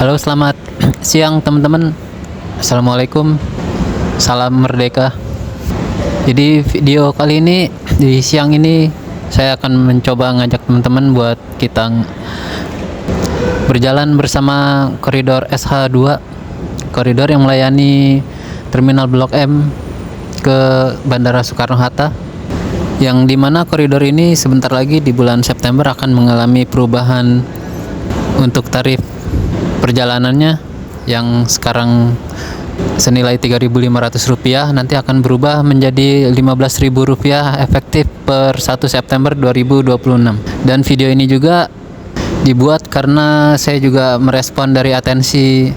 Halo, selamat siang teman-teman. Assalamualaikum. Salam merdeka. Jadi video kali ini di siang ini saya akan mencoba ngajak teman-teman buat kita berjalan bersama koridor SH2, koridor yang melayani Terminal Blok M ke Bandara Soekarno-Hatta, yang dimana koridor ini sebentar lagi di bulan September akan mengalami perubahan untuk tarif perjalanannya, yang sekarang senilai Rp3.500 nanti akan berubah menjadi Rp15.000 efektif per 1 September 2026. Dan video ini juga dibuat karena saya juga merespon dari atensi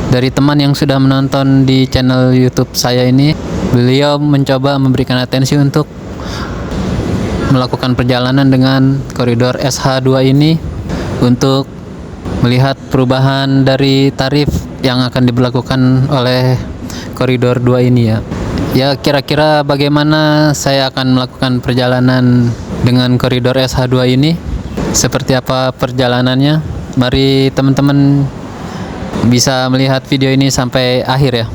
dari teman yang sudah menonton di channel YouTube saya ini. Beliau mencoba memberikan atensi untuk melakukan perjalanan dengan koridor SH2 ini untuk melihat perubahan dari tarif yang akan diberlakukan oleh koridor 2 ini ya. Ya, kira-kira bagaimana saya akan melakukan perjalanan dengan koridor SH2 ini? Seperti apa perjalanannya? Mari teman-teman bisa melihat video ini sampai akhir ya.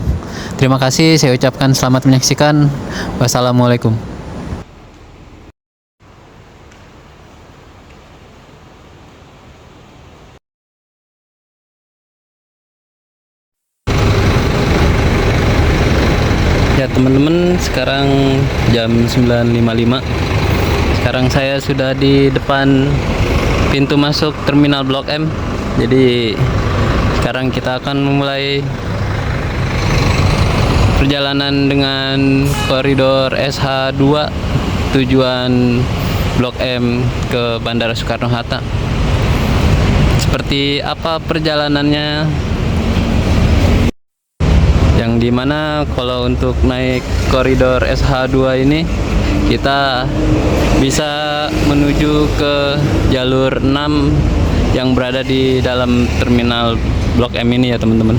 Terima kasih, saya ucapkan selamat menyaksikan. Wassalamualaikum. Ya teman-teman, sekarang jam 9.55. Sekarang saya sudah di depan pintu masuk Terminal Blok M. Jadi sekarang kita akan memulai perjalanan dengan koridor SH2 tujuan Blok M ke Bandara Soekarno-Hatta. Seperti apa perjalanannya, yang dimana kalau untuk naik koridor SH2 ini kita bisa menuju ke jalur 6 yang berada di dalam terminal Blok M ini ya teman-teman.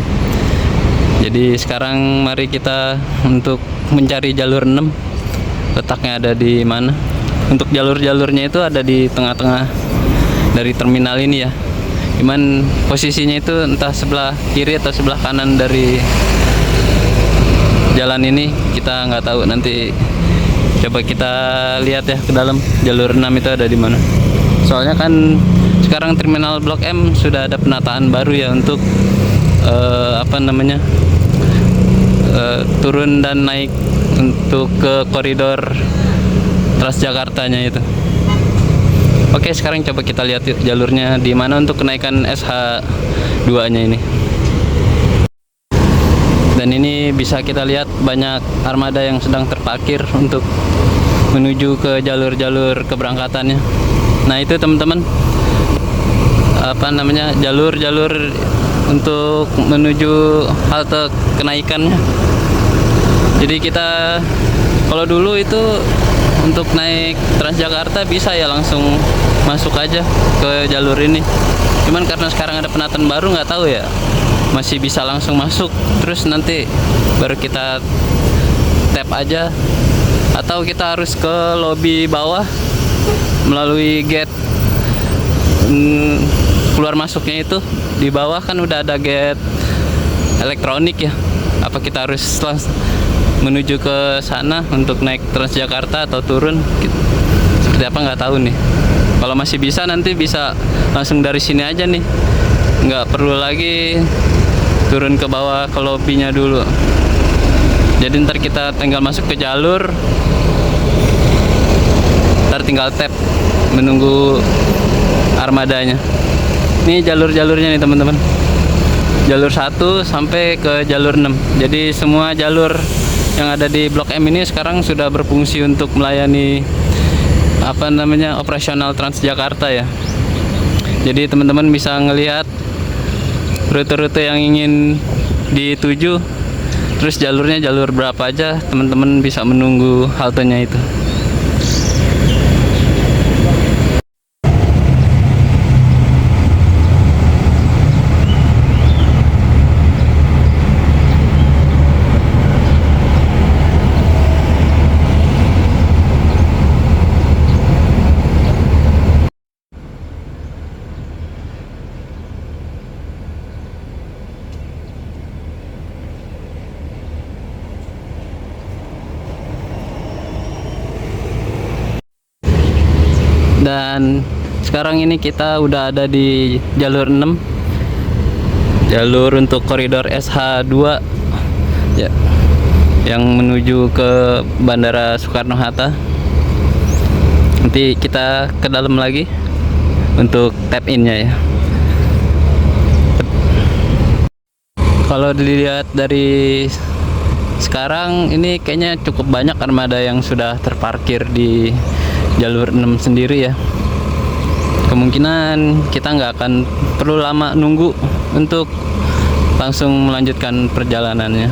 Jadi sekarang mari kita untuk mencari jalur 6, letaknya ada di mana. Untuk jalur-jalurnya itu ada di tengah-tengah dari terminal ini ya, cuman posisinya itu entah sebelah kiri atau sebelah kanan dari jalan ini, kita nggak tahu. Nanti coba kita lihat ya ke dalam jalur 6 itu ada di mana. Soalnya kan sekarang terminal Blok M sudah ada penataan baru ya untuk turun dan naik untuk ke koridor Transjakartanya itu. Oke, sekarang coba kita lihat jalurnya di mana untuk kenaikan SH2-nya ini. Dan ini bisa kita lihat banyak armada yang sedang terparkir untuk menuju ke jalur-jalur keberangkatannya. Nah itu teman-teman, jalur-jalur untuk menuju halte kenaikannya. Jadi kita kalau dulu itu untuk naik Transjakarta bisa ya langsung masuk aja ke jalur ini. Cuman karena sekarang ada penataan baru, nggak tahu ya masih bisa langsung masuk, terus nanti baru kita tap aja, atau kita harus ke lobi bawah melalui gate keluar masuknya itu. Di bawah kan udah ada gate elektronik ya, apa kita harus menuju ke sana untuk naik Transjakarta atau turun seperti apa, nggak tahu nih. Kalau masih bisa nanti bisa langsung dari sini aja nih, nggak perlu lagi turun ke bawah ke lobinya dulu. Jadi ntar kita tinggal masuk ke jalur, ntar tinggal tap menunggu armadanya. Ini jalur-jalurnya nih teman-teman, jalur 1 sampai ke jalur 6. Jadi semua jalur yang ada di Blok M ini sekarang sudah berfungsi untuk melayani operasional Transjakarta ya. Jadi teman-teman bisa ngelihat rute-rute yang ingin dituju, terus jalurnya jalur berapa aja, teman-teman bisa menunggu haltenya itu. Dan sekarang ini kita udah ada di jalur 6, jalur untuk koridor SH2 ya, yang menuju ke Bandara Soekarno-Hatta. Nanti kita ke dalam lagi untuk tap in-nya ya. Kalau dilihat dari sekarang ini kayaknya cukup banyak armada yang sudah terparkir di jalur 6 sendiri ya. Kemungkinan kita nggak akan perlu lama nunggu untuk langsung melanjutkan perjalanannya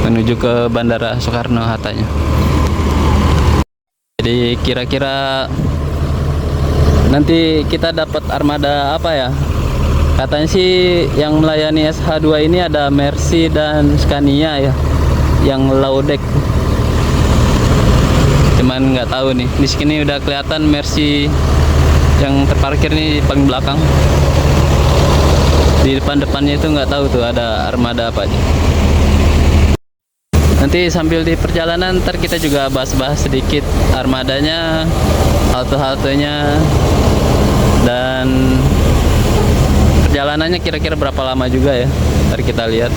menuju ke Bandara Soekarno-Hattanya. Jadi kira-kira nanti kita dapat armada apa ya? Katanya sih yang melayani SH2 ini ada Mercy dan Scania ya, yang low deck. Cuman nggak tahu nih, di sini udah kelihatan Mercy yang terparkir nih paling belakang. Di depan-depannya itu nggak tahu tuh ada armada apa aja. Nanti sambil di perjalanan ntar kita juga bahas-bahas sedikit armadanya, halte-haltenya, dan perjalanannya kira-kira berapa lama juga ya. Ntar kita lihat.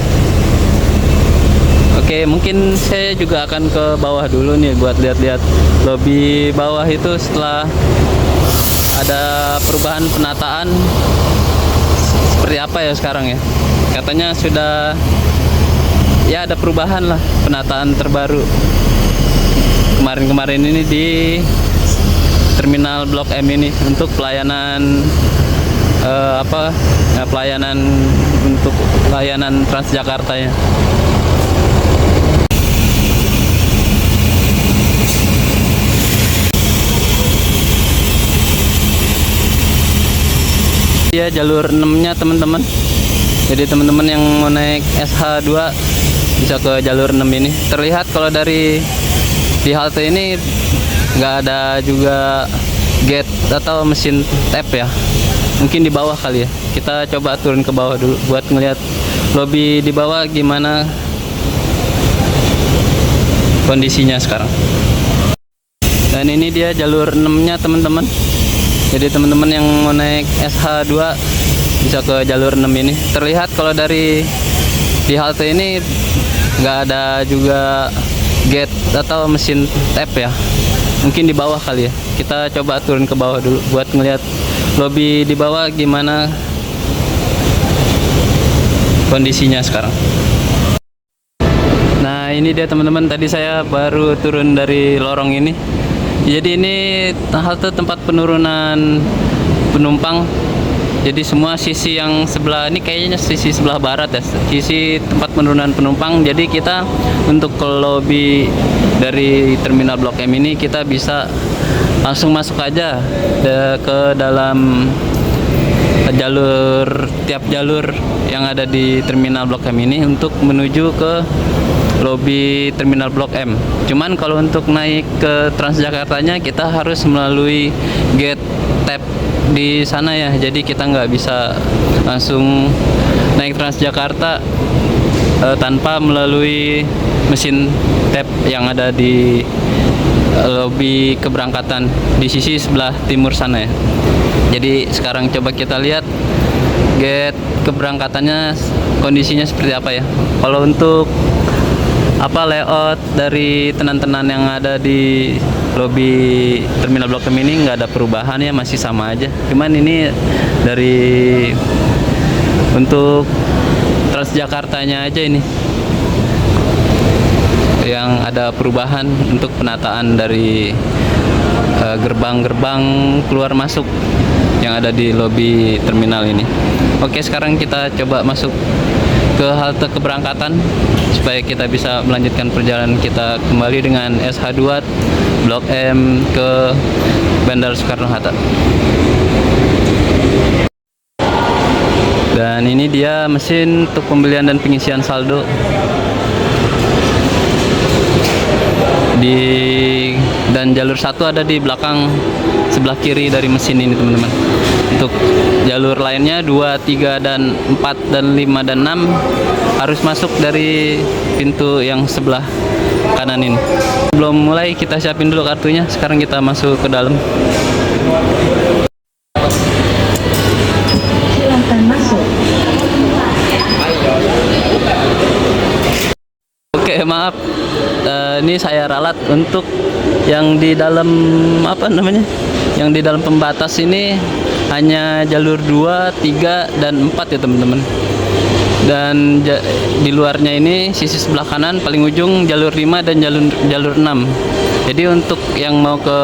Oke, mungkin saya juga akan ke bawah dulu nih buat lihat-lihat lobi bawah itu setelah ada perubahan penataan seperti apa ya sekarang ya. Katanya sudah ya ada perubahan lah, penataan terbaru kemarin-kemarin ini di terminal Blok M ini untuk pelayanan pelayanan untuk layanan Transjakarta ya. Ya jalur 6-nya teman-teman. Jadi teman-teman yang mau naik SH2 bisa ke jalur 6 ini. Terlihat kalau dari di halte ini nggak ada juga gate atau mesin tap ya. Mungkin di bawah kali ya. Kita coba turun ke bawah dulu buat ngeliat lobi di bawah gimana kondisinya sekarang. Dan ini dia jalur 6-nya teman-teman. Jadi teman-teman yang mau naik SH2 bisa ke jalur 6 ini. Terlihat kalau dari di halte ini nggak ada juga gate atau mesin tap ya. Mungkin di bawah kali ya. Kita coba turun ke bawah dulu buat ngeliat lobi di bawah gimana kondisinya sekarang. Nah ini dia teman-teman, tadi saya baru turun dari lorong ini. Jadi ini halte tempat penurunan penumpang. Jadi semua sisi yang sebelah ini kayaknya sisi sebelah barat ya, sisi tempat penurunan penumpang. Jadi kita untuk ke lobi dari terminal Blok M ini kita bisa langsung masuk aja ke dalam tiap jalur yang ada di terminal Blok M ini untuk menuju ke lobi terminal Blok M. Cuman kalau untuk naik ke Transjakartanya kita harus melalui gate tap di sana ya. Jadi kita nggak bisa langsung naik Transjakarta tanpa melalui mesin tap yang ada di lobi keberangkatan di sisi sebelah timur sana ya. Jadi sekarang coba kita lihat gate keberangkatannya kondisinya seperti apa ya. Kalau untuk layout dari tenan-tenan yang ada di lobi terminal Blok M ini nggak ada perubahan ya, masih sama aja. Cuman ini dari untuk Transjakartanya aja ini yang ada perubahan untuk penataan dari gerbang-gerbang keluar masuk yang ada di lobi terminal ini. Oke, sekarang kita coba masuk ke halte keberangkatan supaya kita bisa melanjutkan perjalanan kita kembali dengan SH2 Blok M ke Bandara Soekarno-Hatta. Dan ini dia mesin untuk pembelian dan pengisian saldo. Dan jalur 1 ada di belakang sebelah kiri dari mesin ini teman-teman. Untuk jalur lainnya 2, 3, dan 4, dan 5, dan 6 harus masuk dari pintu yang sebelah kanan ini. Belum mulai, kita siapin dulu kartunya. Sekarang kita masuk ke dalam. Silakan masuk. Oke, maaf. Ini saya ralat untuk yang di dalam apa namanya? Yang di dalam pembatas ini hanya jalur 2, 3 dan 4 ya, teman-teman. Dan di luarnya ini sisi sebelah kanan paling ujung jalur 5 dan jalur 6. Jadi untuk yang mau ke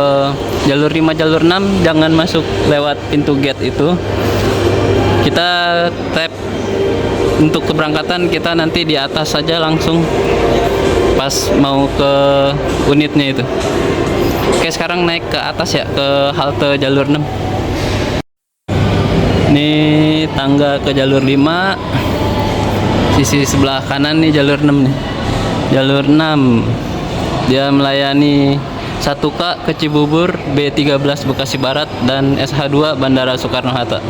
jalur 5, jalur 6 jangan masuk lewat pintu gate itu. Kita tap untuk keberangkatan, kita nanti di atas saja langsung pas mau ke unitnya itu. Oke, sekarang naik ke atas ya, ke halte jalur 6. Ini tangga ke jalur 5. Sisi sebelah kanan nih jalur 6 nih. Jalur 6. Dia melayani 1K ke Cibubur, B13 Bekasi Barat, dan SH2 Bandara Soekarno-Hatta.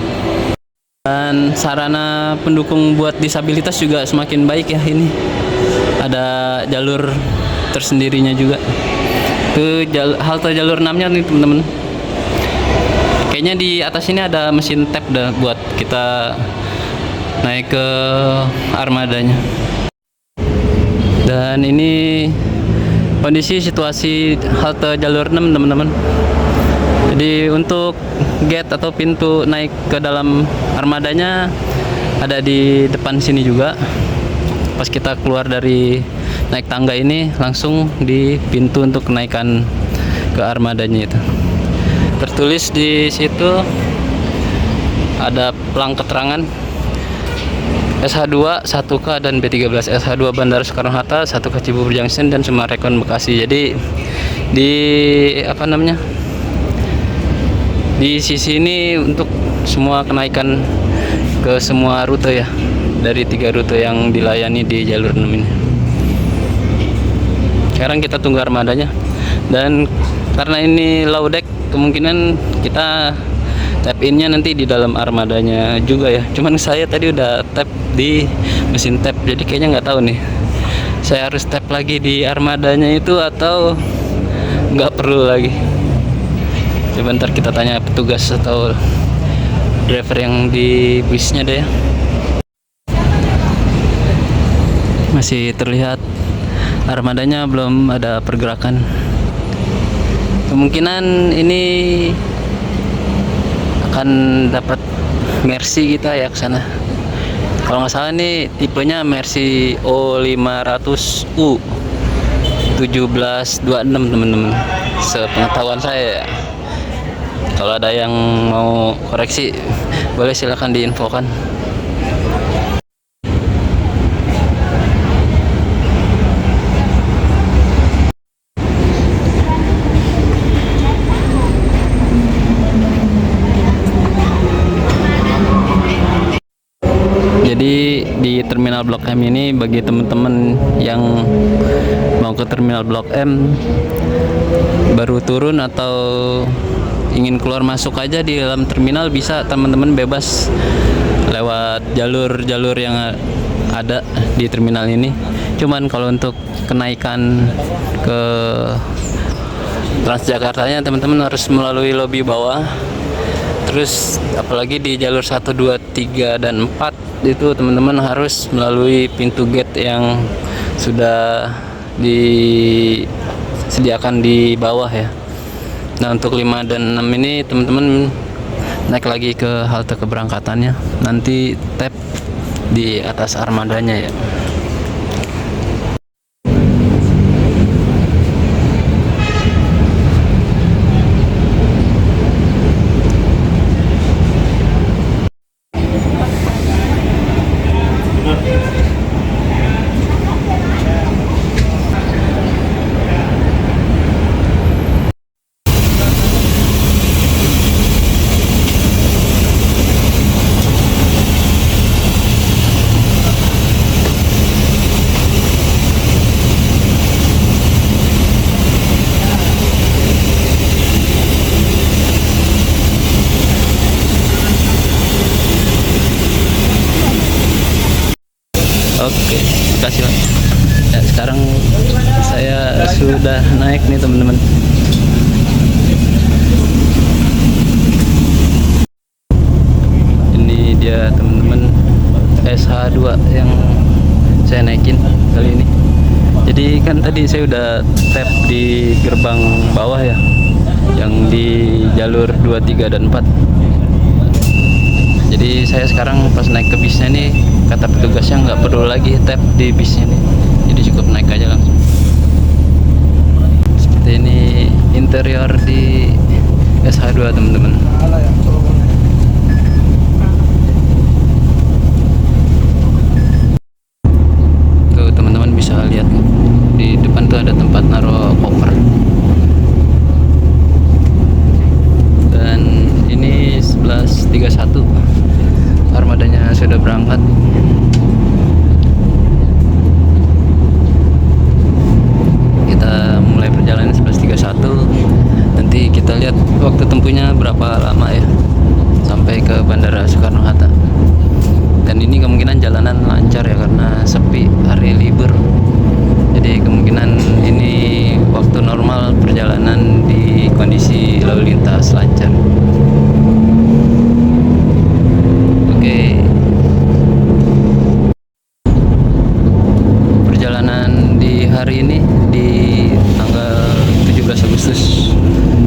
Dan sarana pendukung buat disabilitas juga semakin baik ya ini. Ada jalur tersendirinya juga. Ke halte jalur 6-nya nih, teman-teman. Kayaknya di atas ini ada mesin tap dah buat kita naik ke armadanya. Dan ini kondisi situasi halte jalur 6, teman-teman. Jadi untuk gate atau pintu naik ke dalam armadanya ada di depan sini juga. Pas kita keluar dari naik tangga ini langsung di pintu untuk kenaikan ke armadanya itu. Tertulis di situ ada pelang keterangan SH2 1K dan B13, SH2 Bandara Soekarno-Hatta, 1K Cibubur Junction dan Sumarekon Bekasi. Jadi di apa namanya? Di sisi ini untuk semua kenaikan ke semua rute ya, dari 3 rute yang dilayani di jalur 6 ini. Sekarang kita tunggu armadanya, dan karena ini low deck kemungkinan kita tap innya nanti di dalam armadanya juga ya. Cuman saya tadi udah tap di mesin tap, jadi kayaknya nggak tahu nih saya harus tap lagi di armadanya itu atau nggak perlu lagi. Coba ntar kita tanya petugas atau driver yang di busnya deh ya. Masih terlihat armadanya belum ada pergerakan. Kemungkinan ini akan dapat Mercy kita ya ke sana. Kalau nggak salah ini tipenya Mercy O500U 1726, teman-teman. Sepengetahuan saya ya. Kalau ada yang mau koreksi, boleh silakan diinfokan. Jadi di terminal Blok M ini bagi teman-teman yang mau ke terminal Blok M baru turun atau ingin keluar masuk aja di dalam terminal, bisa teman-teman bebas lewat jalur-jalur yang ada di terminal ini. Cuman kalau untuk kenaikan ke Transjakartanya teman-teman harus melalui lobi bawah. Terus apalagi di jalur 1, 2, 3 dan 4 itu teman-teman harus melalui pintu gate yang sudah disediakan di bawah ya. Nah untuk 5 dan 6 ini teman-teman naik lagi ke halte keberangkatannya, nanti tap di atas armadanya ya. Oke, kasih Pak. Ya, sekarang saya sudah naik nih teman-teman. SH2 yang saya naikin kali ini. Jadi kan tadi saya udah tap di gerbang bawah ya, yang di jalur 2, 3, dan 4. Jadi saya sekarang pas naik ke bisnya nih, kata petugasnya nggak perlu lagi tap di bisnya nih, jadi cukup naik aja langsung. Seperti ini interior di SH2 teman-teman. Tuh teman-teman bisa lihat di depan tuh ada tempat naruh koper. Dan ini 11.31 armadanya sudah berangkat. Kita mulai perjalanan 11.31. Nanti kita lihat waktu tempuhnya berapa lama ya sampai ke Bandara Soekarno-Hatta. Dan ini kemungkinan jalanan lancar ya karena sepi, hari libur. Jadi kemungkinan ini waktu normal perjalanan di kondisi lalu lintas lancar. Oke. Perjalanan di hari ini di tanggal 17 Agustus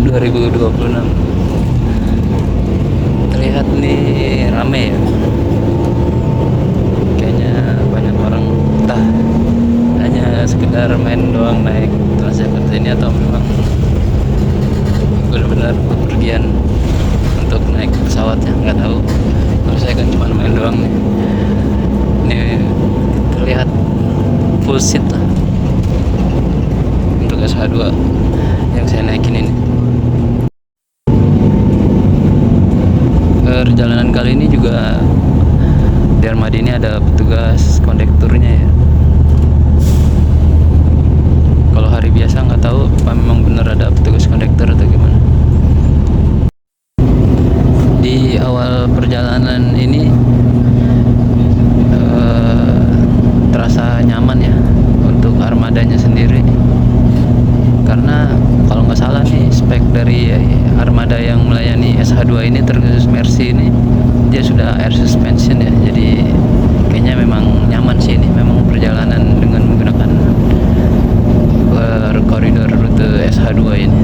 2026. Terlihat nih rame ya. Kayaknya banyak orang, entah hanya sekedar main doang naik Transjakarta ini atau memang benar-benar bepergian untuk naik pesawatnya, nggak tahu. Kalau saya kan cuma main doang nih. Ini terlihat full seat lah untuk SH2 yang saya naikin ini. Perjalanan kali ini juga di armada ini ada petugas kondekturnya ya. Kalau hari biasa nggak tahu apa memang benar ada petugas kondektur atau gimana. Di awal perjalanan ini terasa nyaman ya untuk armadanya sendiri, karena kalau nggak salah nih spek dari armada yang melayani SH2 ini terkhusus Mercy ini dia sudah air suspension ya, jadi kayaknya memang nyaman sih ini, memang perjalanan dengan menggunakan koridor rute SH2 ini.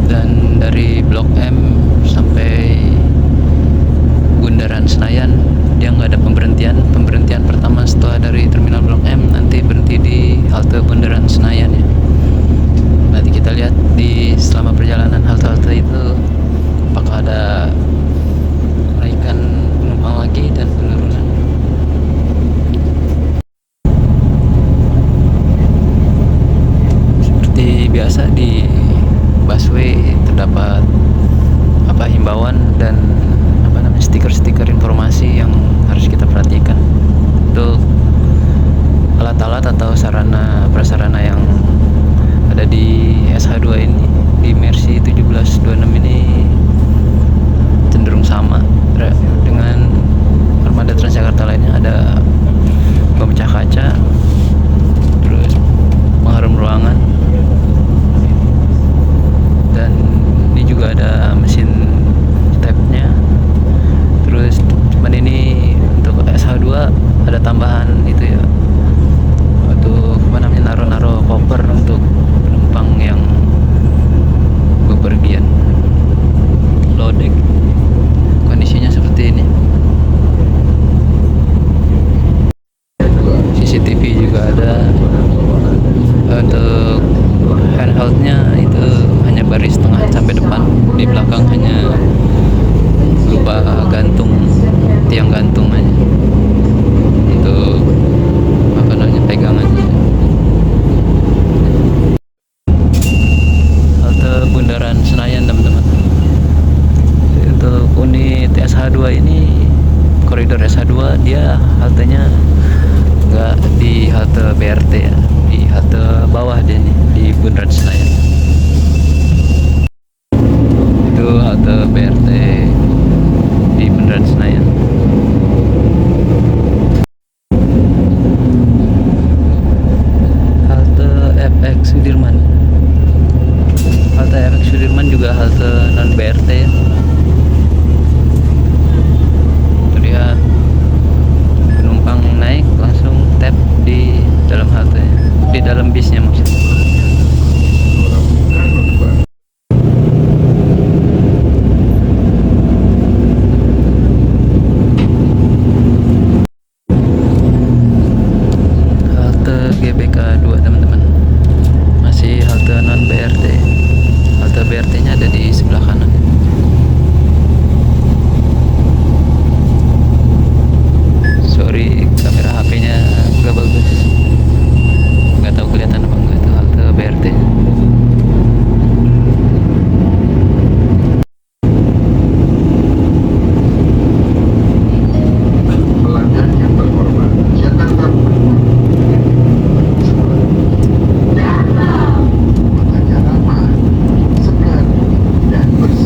Dan dari Blok M sampai Bundaran Senayan dia nggak ada pemberhentian pertama setelah dari terminal Blok M nanti berhenti di halte Bundaran Senayan ya. Nanti kita lihat di selama perjalanan halte-halte itu apakah ada kenaikan penumpang lagi dan penurunan. Seperti biasa di busway terdapat himbauan dan stiker-stiker informasi yang harus kita perhatikan untuk alat-alat atau sarana prasarana yang ada di SH2 ini. Di Mercy 1726 ini cenderung sama dengan armada Transjakarta lainnya. Ada pemecah kaca, terus pengharum ruangan, dan ini juga ada mesin stepnya. Terus cuman ini untuk SH2 ada tambahan itu ya, untuk naruh koper untuk penumpang yang bepergian. Low deck kondisinya seperti ini. CCTV juga ada. Untuk handheldnya itu hanya baris tengah sampai depan, di belakang hanya berupa tiang gantung aja untuk pegangan. Halte Bundaran Senayan teman-teman. Untuk unit SH2 ini, koridor SH2 dia haltenya nggak di halte BRT ya, di halte bawah dia nih, di Bundaran Senayan. Itu halte BRT di Bundaran Senayan. Halte FX Sudirman. Halte FX Sudirman juga halte non BRT ya. di sebelah kanan. Sorry, kamera HP-nya gak bagus. Nggak tahu kelihatan apa enggak tuh halte BRT. Pelanggan yang terhormat, Jakarta makanya ramah, segar, dan bersih.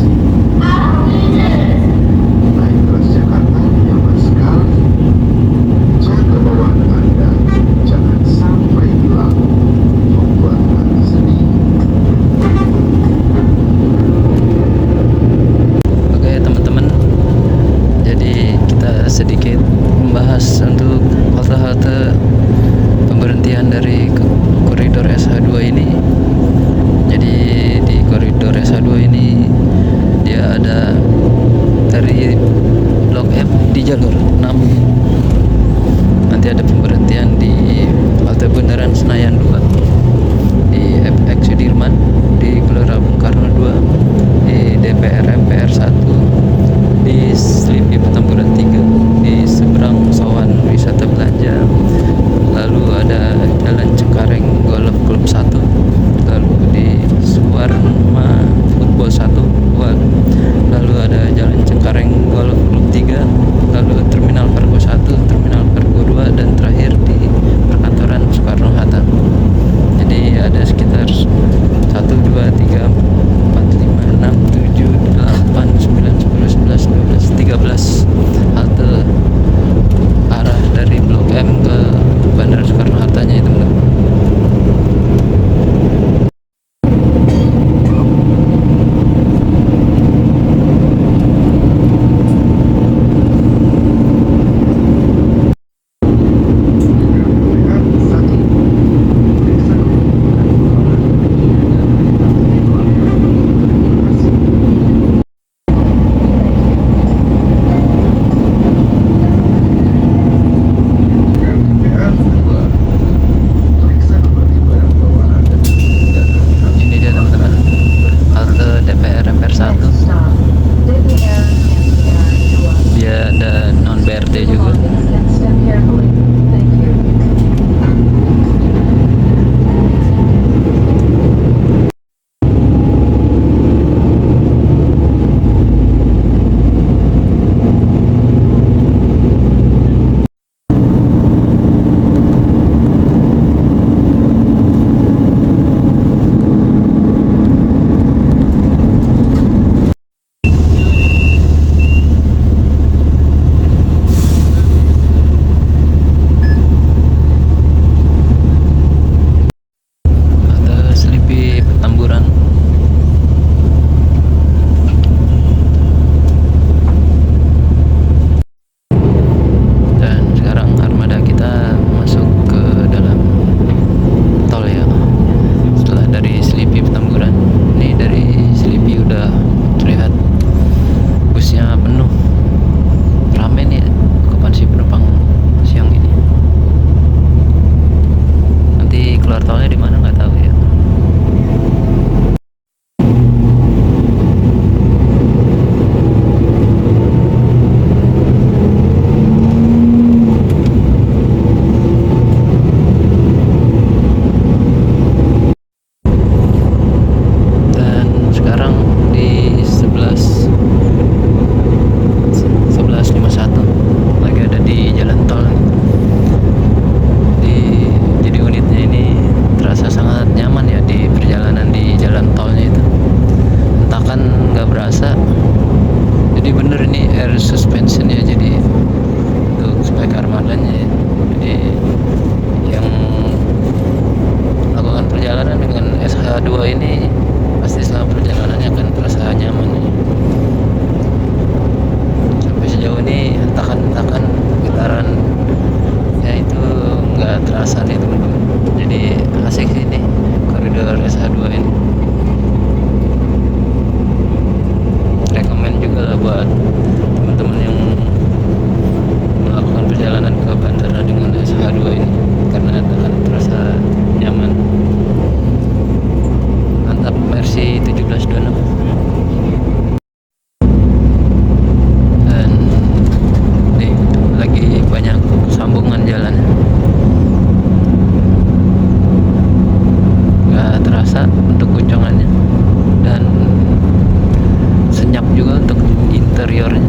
interiornya.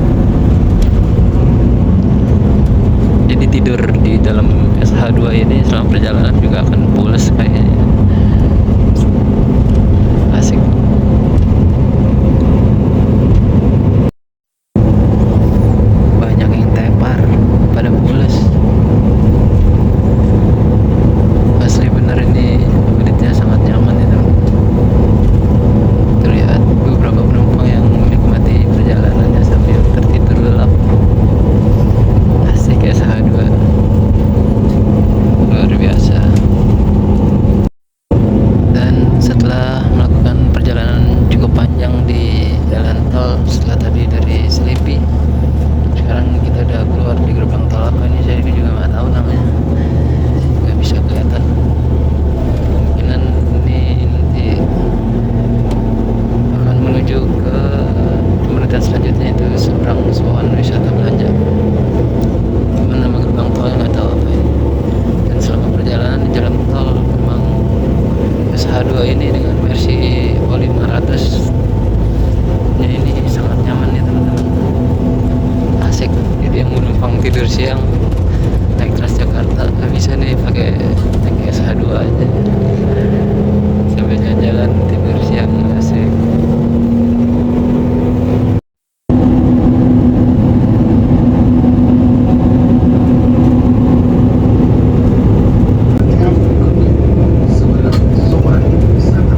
Jadi tidur di dalam SH2 ini selama perjalanan juga akan pules kayaknya. Asik. Banyak yang tepar, pada pules. Asli bener ini unitnya sangat nyaman itu. Terlihat beberapa penumpang yang menikmati perjalanannya sambil tertidur lelap. Asik SH2, luar biasa. Dan setelah melakukan perjalanan cukup panjang di jalan tol, setelah tadi dari Selipi, sekarang kita udah keluar di gerbang tol apa ini, saya juga nggak tahu namanya, nggak bisa kelihatan. Kemungkinan ini nanti akan menuju ke pemerintahan selanjutnya, itu seberang Sowan Wisata Belanja. Cuman nama gerbang tolnya nggak tahu apa ini. Dan selama perjalanan di jalan tol memang SH2 ini dengan versi O500 nya ini sangat nyaman ya teman-teman. Asik. Jadi yang menumpang tidur siang naik Transjakarta nggak bisa nih pakai naik SH2 aja sambil jalan-jalan tidur siang. Asik. Sebelah Sowan Wisata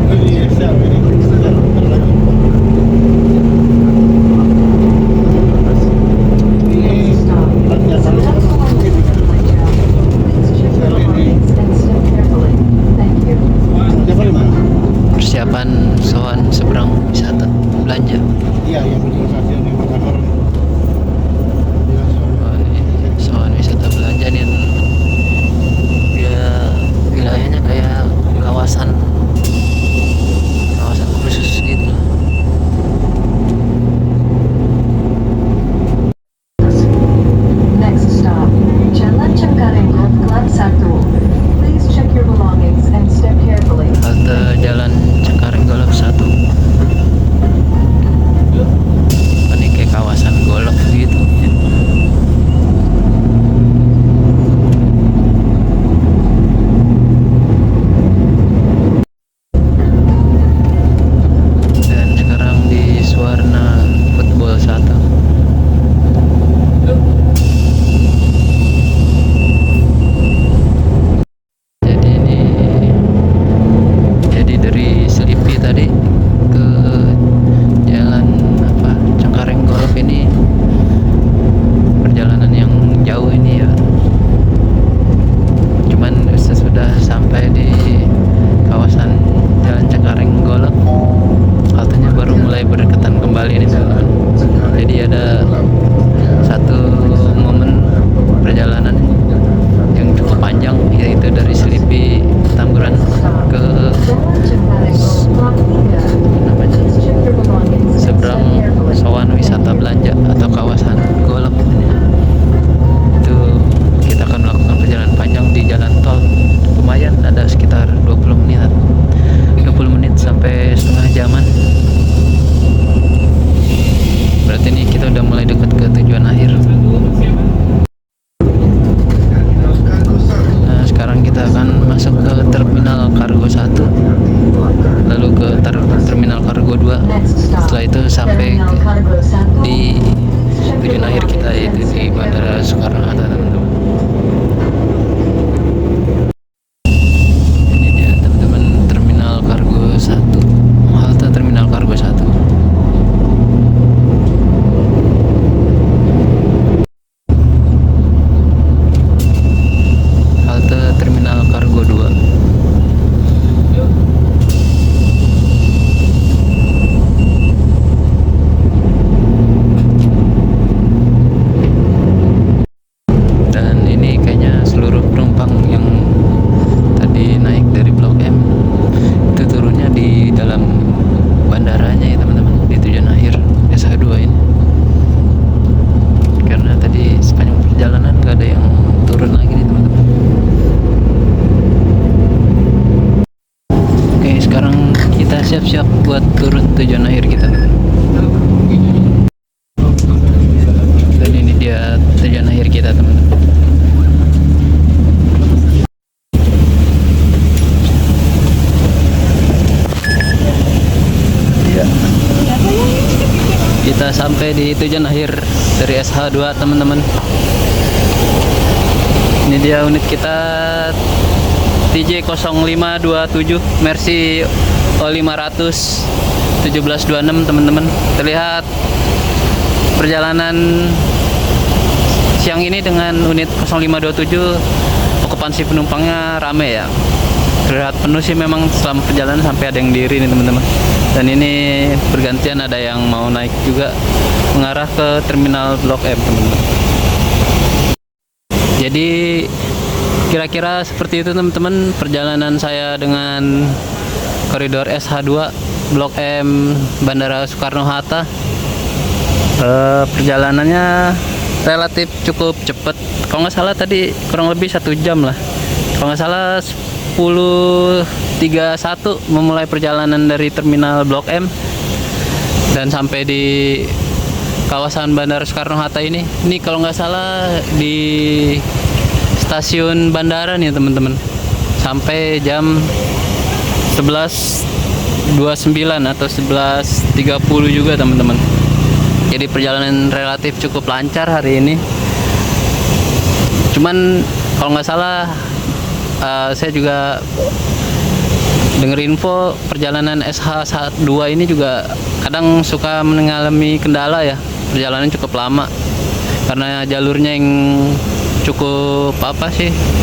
Persiapan Sowan seberang wisata belanja. Iya, yang di stasiun yang pertama. Oh, ini Sowan wisata belanja nih. Dia wilayahnya kayak kawasan khusus gitu. Next stop, Jalan Cengkareng Golf Club 1. Please check your belongings and step carefully. Halte Jalan Cengkareng Golf 1. Ini kayak kawasan golf gitu. Dan sekarang di Suwarna Football 1. Jadi dari Selipi tadi ke jalan Cengkareng Golf ini perjalanan yang jauh ini ya. Cuman sesudah sampai di kawasan jalan Cengkareng Golf, haltenya baru mulai berdekatan kembali nih teman-teman. Jadi ada satu momen perjalanan yang cukup panjang, yaitu dari Selipi Tamburan ke Jalan Cengkareng Golf Club 3. namanya Please check your belongings and step seberang carefully. Sowan Wisata Belanja atau kawasan golf. Itu kita akan melakukan perjalanan panjang di jalan tol, lumayan ada sekitar 20 menit sampai setengah jaman. Berarti ini kita udah mulai dekat ke tujuan akhir. Nah, sekarang kita akan masuk ke Terminal Kargo 1, lalu ke Terminal Kargo 2. Next stop, Setelah itu sampai Terminal Cargo 1. di tujuan akhir kita, yaitu di Bandara Soekarno-Hatta, teman-teman. Ini dia teman-teman, Terminal Kargo 1, halte Terminal Kargo 1. Halte Terminal Kargo 2. kita sampai di tujuan akhir dari SH2 teman-teman. Ini dia unit kita, TJ0527 Mercy O500 1726 teman-teman. Terlihat perjalanan siang ini dengan unit 0527 okupansi penumpangnya rame ya. Terlihat penuh sih memang selama perjalanan, sampai ada yang diri nih teman-teman. Dan ini bergantian ada yang mau naik juga mengarah ke terminal Blok M teman-teman. Jadi kira-kira seperti itu teman-teman perjalanan saya dengan koridor SH2 Blok M Bandara Soekarno-Hatta. Perjalanannya relatif cukup cepat. Kalau nggak salah tadi kurang lebih 1 jam lah. Kalau nggak salah 10.31 memulai perjalanan dari terminal Blok M dan sampai di kawasan Bandara Soekarno-Hatta ini. Ini kalau nggak salah di stasiun bandara nih teman-teman. Sampai jam 11.29 atau 11.30 juga teman-teman. Jadi perjalanan relatif cukup lancar hari ini. Cuman kalau nggak salah saya juga dengar info perjalanan SH2 ini juga kadang suka mengalami kendala ya. Perjalanan cukup lama karena jalurnya yang cukup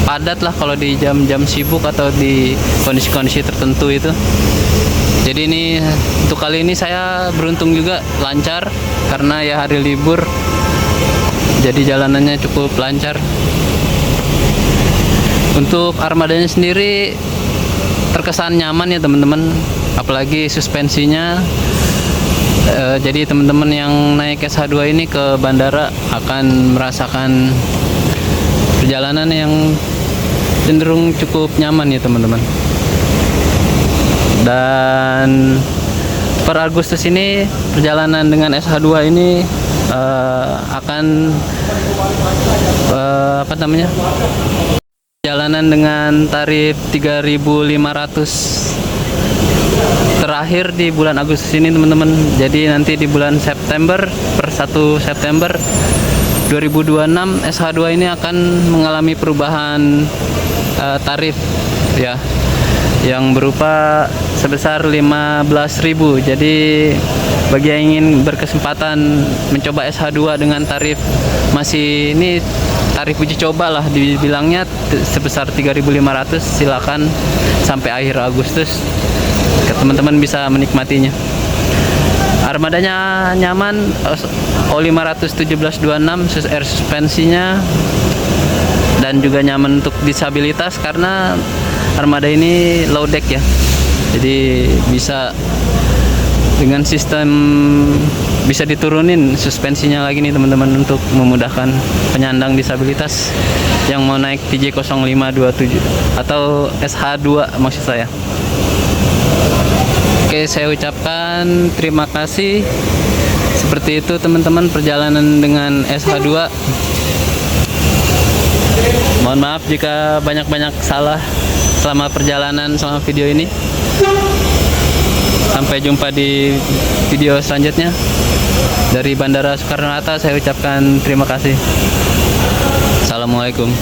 padat lah kalau di jam-jam sibuk atau di kondisi-kondisi tertentu itu. Jadi ini untuk kali ini saya beruntung juga lancar karena ya hari libur, jadi jalanannya cukup lancar. Untuk armadanya sendiri terkesan nyaman ya teman-teman, apalagi suspensinya. Jadi teman-teman yang naik SH2 ini ke bandara akan merasakan perjalanan yang cenderung cukup nyaman ya teman-teman. Dan per Agustus ini perjalanan dengan SH2 ini akan perjalanan dengan tarif 3.500 terakhir di bulan Agustus ini teman-teman. Jadi nanti di bulan September, per 1 September 2026 SH2 ini akan mengalami perubahan tarif ya, yang berupa sebesar 15.000. Jadi bagi yang ingin berkesempatan mencoba SH2 dengan tarif masih ini tarif uji coba lah dibilangnya sebesar 3.500, silakan sampai akhir Agustus teman-teman bisa menikmatinya. Armadanya nyaman, O500 1726 air suspensinya, dan juga nyaman untuk disabilitas karena armada ini low deck ya. Jadi bisa dengan sistem bisa diturunin suspensinya lagi nih teman-teman untuk memudahkan penyandang disabilitas yang mau naik TJ0527 atau SH2 maksud saya. Oke, saya ucapkan terima kasih. Seperti itu teman-teman perjalanan dengan SH2. Mohon maaf jika banyak-banyak salah selama perjalanan selama video ini. Sampai jumpa di video selanjutnya. Dari Bandara Soekarno-Hatta saya ucapkan terima kasih. Assalamualaikum.